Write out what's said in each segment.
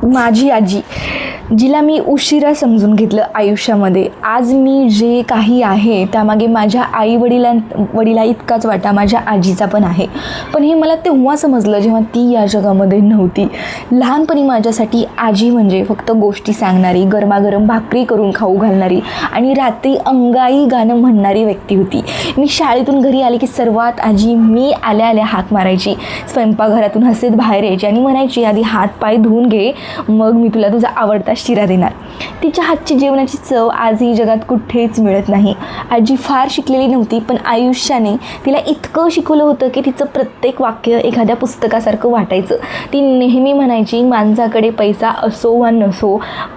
माझी आजी, जिला मी उशिरा समजून घेतलं आयुष्यामध्ये. आज मी जे काही आहे त्यामागे माझ्या वडिला इतकाच वाटा माझ्या आजीचा पण आहे. पण हे मला तेव्हा समजलं जेव्हा ती या जगामध्ये नव्हती. लहानपणी माझ्यासाठी आजी म्हणजे फक्त गोष्टी सांगणारी, गरमागरम भाकरी करून खाऊ घालणारी आणि रात्री अंगाई गाणं म्हणणारी व्यक्ती होती. मी शाळेतून घरी आले की सर्वात आजी मी आल्या आल्या हाक मारायची. स्वयंपाकघरातून हसत बाहेर यायची आणि म्हणायची, आधी हात पाय धुवून घे, मग मी तुला तुझा आवडता शिरा देणार. तिच्या हातची जेवणाची चव आजही जगात कुठेच मिळत नाही. आजी फार शिकलेली नव्हती, पण आयुष्याने तिला इतकं शिकवलं होतं की तिचं प्रत्येक वाक्य एखाद्या पुस्तकासारखं वाटायचं. ती नेहमी म्हणायची, माणसाकडे पैसा असो वा नसो,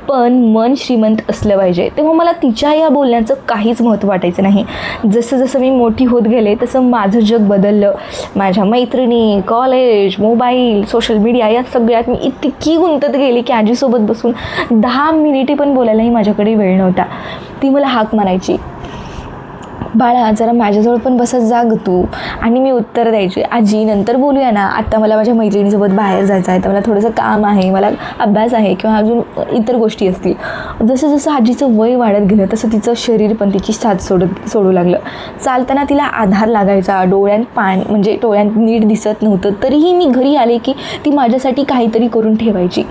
पण मन श्रीमंत असलं पाहिजे. तेव्हा मला तिच्या या बोलण्याचं काहीच महत्त्व वाटायचं नाही. जसं जसं मी मोठी होत गेले तसं माझं जग बदललं. माझ्या मैत्रिणी, कॉलेज, मोबाईल, सोशल मीडिया या सगळ्यात मी इतकी गुंतत गेली की आजीसोबत बसून 10 मिनिटे पण बोलायलाही माझ्याकडे वेळ नव्हता. ती मला हाक मारायची, बाळा जरा माझ्याजवळ पण बसत जा ग तू. आणि मी उत्तर द्यायचे, आजी नंतर बोलूया ना, आता मला माझ्या मैत्रिणीसोबत बाहेर जायचं आहे, तर मला थोडंसं काम आहे, मला अभ्यास आहे किंवा अजून इतर गोष्टी असतील. जसं जसं आजीचं वय वाढत गेलं तसं तिचं शरीर पण तिची साथ सोडू लागलं. चालताना तिला आधार लागायचा, डोळ्यात नीट दिसत नव्हतं, तरीही मी घरी आले की ती माझ्यासाठी काहीतरी करून ठेवायची.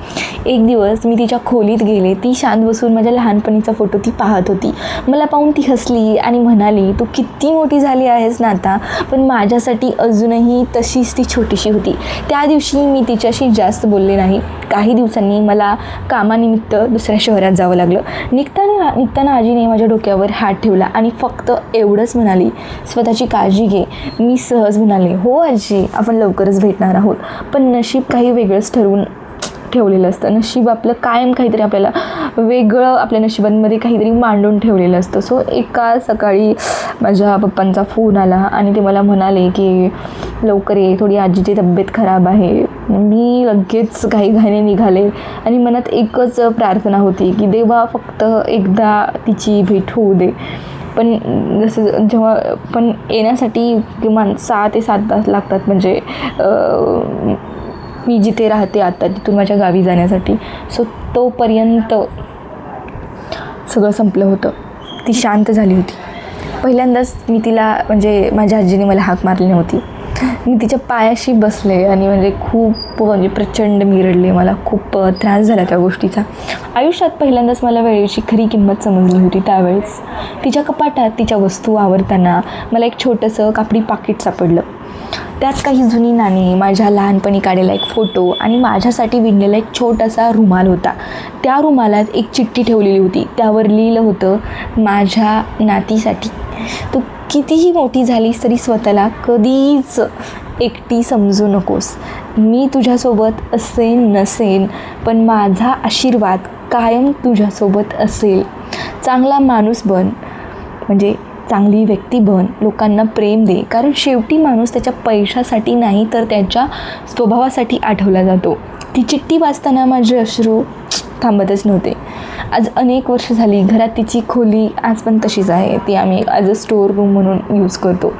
एक दिवस मी तिच्या खोलीत गेले. ती शांत बसून माझ्या लहानपणीचा फोटो ती पाहत होती. मला पाहून ती हसली आणि म्हणाली, तू किती मोठी झाली आहेस ना आता, पण माझ्यासाठी अजूनही तशीच ती छोटीशी होती. त्या दिवशी मी तिच्याशी जास्त बोलले नाही. काही दिवसांनी मला कामानिमित्त दुसऱ्या शहरात जावं लागलं. निघताना आजीने माझ्या डोक्यावर हात ठेवला आणि फक्त एवढंच म्हणाली, स्वतःची काळजी घे. मी सहज म्हणाले, हो आजी, आपण लवकरच भेटणार आहोत. पण नशीब काही वेगळंच ठरवून ठेवलेलं असतं. नशीब आपलं कायम काहीतरी आपल्याला वेगळं आपल्या नशिबांमध्ये काहीतरी मांडून ठेवलेलं असतं. सो एका सकाळी माझ्या पप्पांचा फोन आला आणि ते मला म्हणाले की लवकर ये, थोडी आजीची तब्येत खराब आहे. मी लगेच घाईघाईने निघाले आणि मनात एकच प्रार्थना होती की देवा फक्त एकदा तिची भेट होऊ दे. पण पण येण्यासाठी किमान 6 ते 7 तास लागतात. म्हणजे मी जिथे राहते आता तिथून माझ्या गावी जाण्यासाठी. सो तोपर्यंत सगळं संपलं होतं. ती शांत झाली होती. पहिल्यांदाच मी तिला माझ्या आजीने मला हाक मारली नव्हती. मी तिच्या पायाशी बसले आणि खूप प्रचंड मी रडले. मला खूप त्रास झाला त्या गोष्टीचा. आयुष्यात पहिल्यांदाच मला वेळेची खरी किंमत समजली होती त्यावेळेस. तिच्या कपाटात तिच्या वस्तू आवरताना मला एक छोटंसं कापडी पाकिट सापडलं. त्यात काही जुनी नाणी, माझ्या लहानपणी काढलेला एक फोटो आणि माझ्यासाठी विणलेला एक छोटासा रुमाल होता. त्या रुमालात एक चिठ्ठी ठेवलेली होती. त्यावर लिहिलं होतं, माझ्या नातीसाठी, तू कितीही मोठी झालीस तरी स्वतःला कधीच एकटी समजू नकोस. मी तुझ्यासोबत असेन नसेन, पण माझा आशीर्वाद कायम तुझ्यासोबत असेल. चांगला माणूस बन, चांगली व्यक्ती बन, लोकांना प्रेम दे, कारण शेवटी माणूस त्याच्या पैशासाठी नाही तर त्याच्या स्वभावासाठी आठवला जातो. ती चिठ्ठी वाचताना माझे अश्रू थांबतच नव्हते. आज अनेक वर्ष झाली. घरात तिची खोली आज पण तशीच आहे. ती आम्ही ॲज अ स्टोअर रूम म्हणून यूज करतो.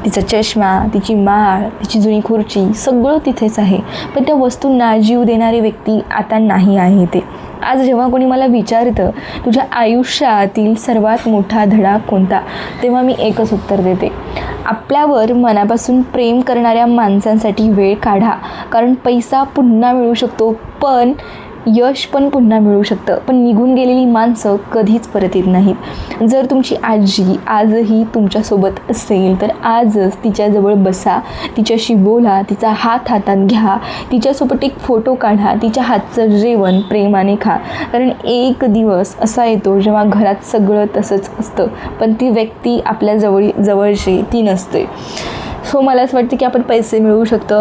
तिचा चष्मा, तिची माळ, तिची जुनी खुर्ची सगळं तिथेच आहे. पण त्या वस्तूंना जीव देणारी व्यक्ती आता नाही आहे ते. आज जेव्हा कोणी मला विचारतं तुझ्या आयुष्यातील सर्वात मोठा धडा कोणता, तेव्हा मी एकच उत्तर देते, आपल्यावर मनापासून प्रेम करणाऱ्या माणसांसाठी वेळ काढा. कारण पैसा पुन्हा मिळू शकतो, पण यश पण पुन्हा मिळू शकतं, पण निघून गेलेली माणसं कधीच परत येत नाहीत. जर तुमची आजी आजही तुमच्यासोबत असेल तर आजच तिच्याजवळ बसा, तिच्याशी बोला, तिचा हात हातात घ्या, तिच्यासोबत एक फोटो काढा, तिच्या हातचं जेवण प्रेमाने खा. कारण एक दिवस असा येतो जेव्हा घरात सगळं तसंच असतं, पण ती व्यक्ती आपल्या जवळची ती नसते. सो मला असं वाटतं की आपण पैसे मिळवू शकतो,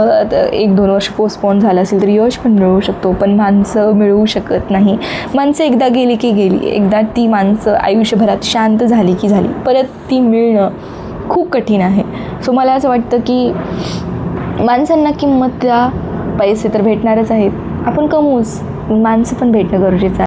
1-2 वर्ष पोस्टपोन झालं असेल तर यश पण मिळवू शकतो, पण माणसं मिळवू शकत नाही. माणसं एकदा गेली की गेली. एकदा ती माणसं आयुष्यभरात शांत झाली की झाली. परत ती मिळणं खूप कठीण आहे. सो मला असं वाटतं की माणसांना किंमत द्या. पैसे तर भेटणारच आहेत, आपण कमवूच, माणसं पण भेटणं गरजेचं आहे.